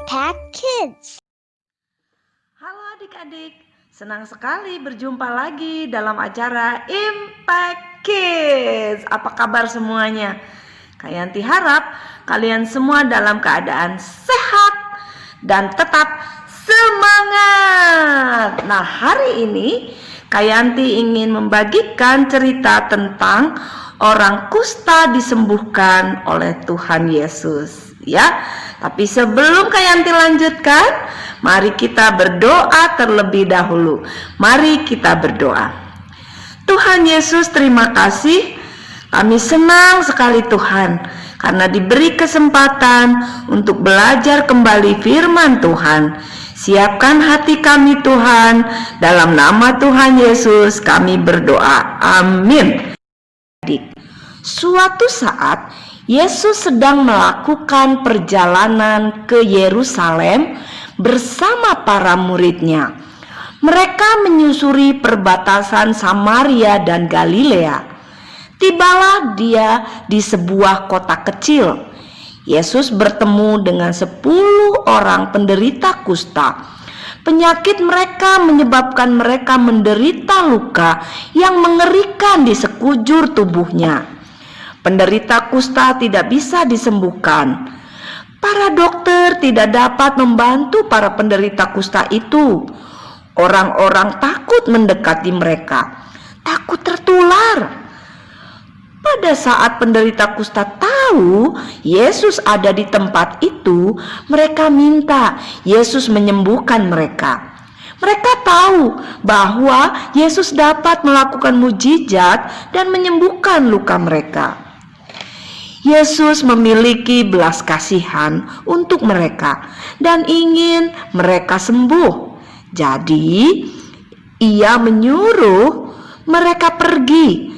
Impact Kids. Halo adik-adik, senang sekali berjumpa lagi dalam acara Impact Kids. Apa kabar semuanya? Kak Yanti harap kalian semua dalam keadaan sehat dan tetap semangat. Nah, hari ini Kak Yanti ingin membagikan cerita tentang orang kusta disembuhkan oleh Tuhan Yesus. Ya, tapi sebelum Kak Yanti lanjutkan, mari kita berdoa terlebih dahulu. Mari kita berdoa. Tuhan Yesus, terima kasih. Kami senang sekali Tuhan, karena diberi kesempatan untuk belajar kembali firman Tuhan. Siapkan hati kami Tuhan, dalam nama Tuhan Yesus kami berdoa. Amin. Suatu saat Yesus sedang melakukan perjalanan ke Yerusalem bersama para muridnya. Mereka menyusuri perbatasan Samaria dan Galilea. Tibalah dia di sebuah kota kecil. Yesus bertemu dengan 10 orang penderita kusta. Penyakit mereka menyebabkan mereka menderita luka yang mengerikan di sekujur tubuhnya. Penderita kusta tidak bisa disembuhkan. Para dokter tidak dapat membantu para penderita kusta itu. Orang-orang takut mendekati mereka, takut tertular. Pada saat penderita kusta tahu Yesus ada di tempat itu, mereka minta Yesus menyembuhkan mereka. Mereka tahu bahwa Yesus dapat melakukan mujizat dan menyembuhkan luka mereka. Yesus memiliki belas kasihan untuk mereka dan ingin mereka sembuh. Jadi, ia menyuruh mereka pergi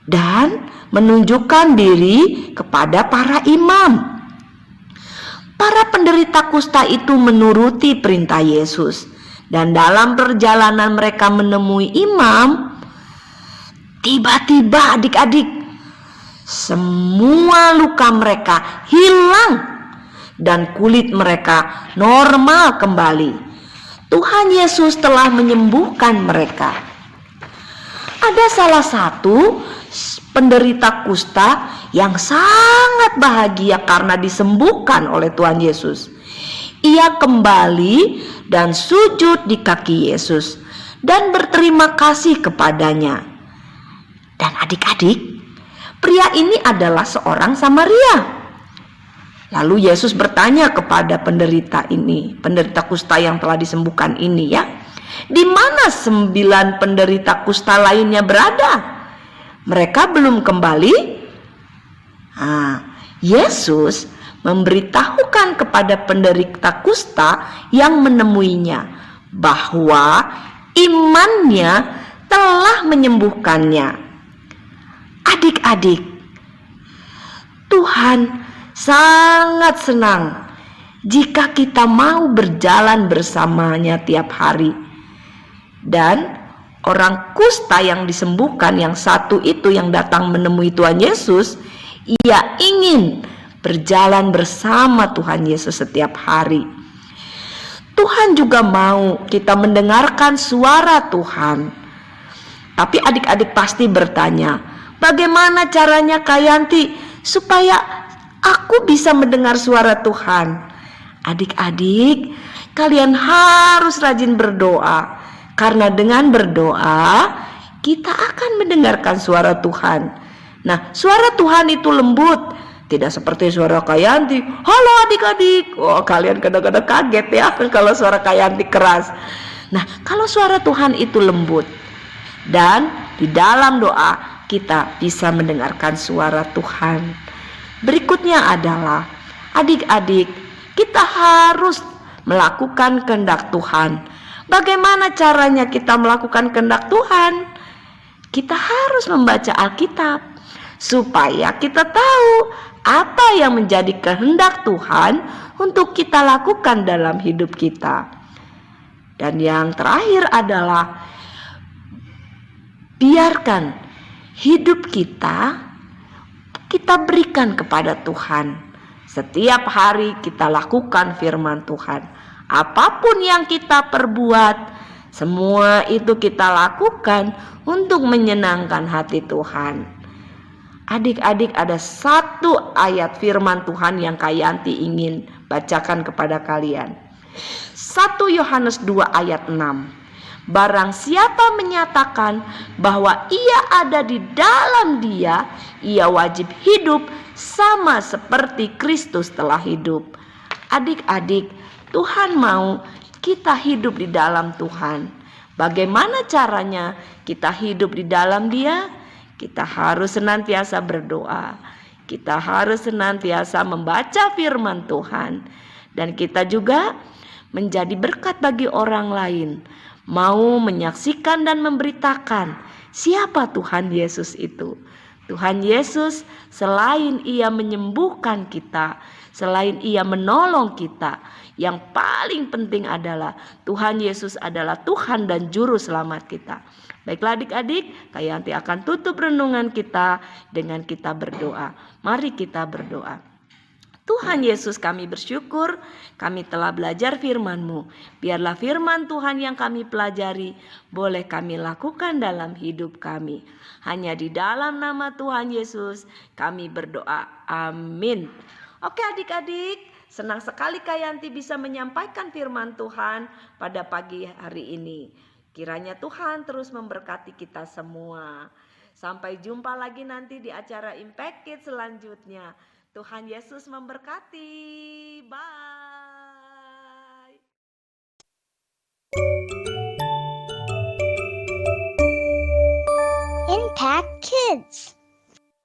dan menunjukkan diri kepada para imam. Para penderita kusta itu menuruti perintah Yesus, dan dalam perjalanan mereka menemui imam, tiba-tiba adik-adik, semua luka mereka hilang dan kulit mereka normal kembali. Tuhan Yesus telah menyembuhkan mereka. Ada salah satu penderita kusta yang sangat bahagia karena disembuhkan oleh Tuhan Yesus. Ia kembali dan sujud di kaki Yesus dan berterima kasih kepadanya. Dan adik-adik, pria ini adalah seorang Samaria. Lalu Yesus bertanya kepada penderita kusta yang telah disembuhkan ini, ya, di mana 9 penderita kusta lainnya berada? Mereka belum kembali? Yesus memberitahukan kepada penderita kusta yang menemuinya bahwa imannya telah menyembuhkannya. Adik-adik, Tuhan sangat senang jika kita mau berjalan bersamanya tiap hari. Dan orang kusta yang disembuhkan, yang satu itu yang datang menemui Tuhan Yesus, ia ingin berjalan bersama Tuhan Yesus setiap hari. Tuhan juga mau kita mendengarkan suara Tuhan. Tapi adik-adik pasti bertanya, bagaimana caranya Kak Yanti supaya aku bisa mendengar suara Tuhan? Adik-adik, kalian harus rajin berdoa, karena dengan berdoa kita akan mendengarkan suara Tuhan. Nah, suara Tuhan itu lembut, tidak seperti suara Kak Yanti. Halo adik-adik. Oh, kalian kadang-kadang kaget ya kalau suara Kak Yanti keras. Nah, kalau suara Tuhan itu lembut, dan di dalam doa kita bisa mendengarkan suara Tuhan. Berikutnya adalah, adik-adik, kita harus melakukan kehendak Tuhan. Bagaimana caranya kita melakukan kehendak Tuhan? Kita harus membaca Alkitab supaya kita tahu apa yang menjadi kehendak Tuhan untuk kita lakukan dalam hidup kita. Dan yang terakhir adalah, biarkan hidup kita berikan kepada Tuhan Setiap hari kita lakukan firman Tuhan. Apapun yang kita perbuat, semua itu kita lakukan untuk menyenangkan hati Tuhan. Adik-adik, ada satu ayat firman Tuhan yang Kak Yanti ingin bacakan kepada kalian. 1 Yohanes 2 ayat 6. Barang siapa menyatakan bahwa ia ada di dalam Dia, ia wajib hidup sama seperti Kristus telah hidup. Adik-adik, Tuhan mau kita hidup di dalam Tuhan. Bagaimana caranya kita hidup di dalam Dia? Kita harus senantiasa berdoa. Kita harus senantiasa membaca firman Tuhan. Dan kita juga menjadi berkat bagi orang lain. Mau menyaksikan dan memberitakan siapa Tuhan Yesus itu. Tuhan Yesus selain Ia menyembuhkan kita, selain Ia menolong kita, yang paling penting adalah Tuhan Yesus adalah Tuhan dan Juru Selamat kita. Baiklah adik-adik, Kak Yanti akan tutup renungan kita dengan kita berdoa. Mari kita berdoa. Tuhan Yesus, kami bersyukur kami telah belajar firman-Mu. Biarlah firman Tuhan yang kami pelajari boleh kami lakukan dalam hidup kami. Hanya di dalam nama Tuhan Yesus kami berdoa. Amin. Oke adik-adik, senang sekali Kak Yanti bisa menyampaikan firman Tuhan pada pagi hari ini. Kiranya Tuhan terus memberkati kita semua. Sampai jumpa lagi nanti di acara Impact Kids selanjutnya. Tuhan Yesus memberkati. Bye. Impact Kids.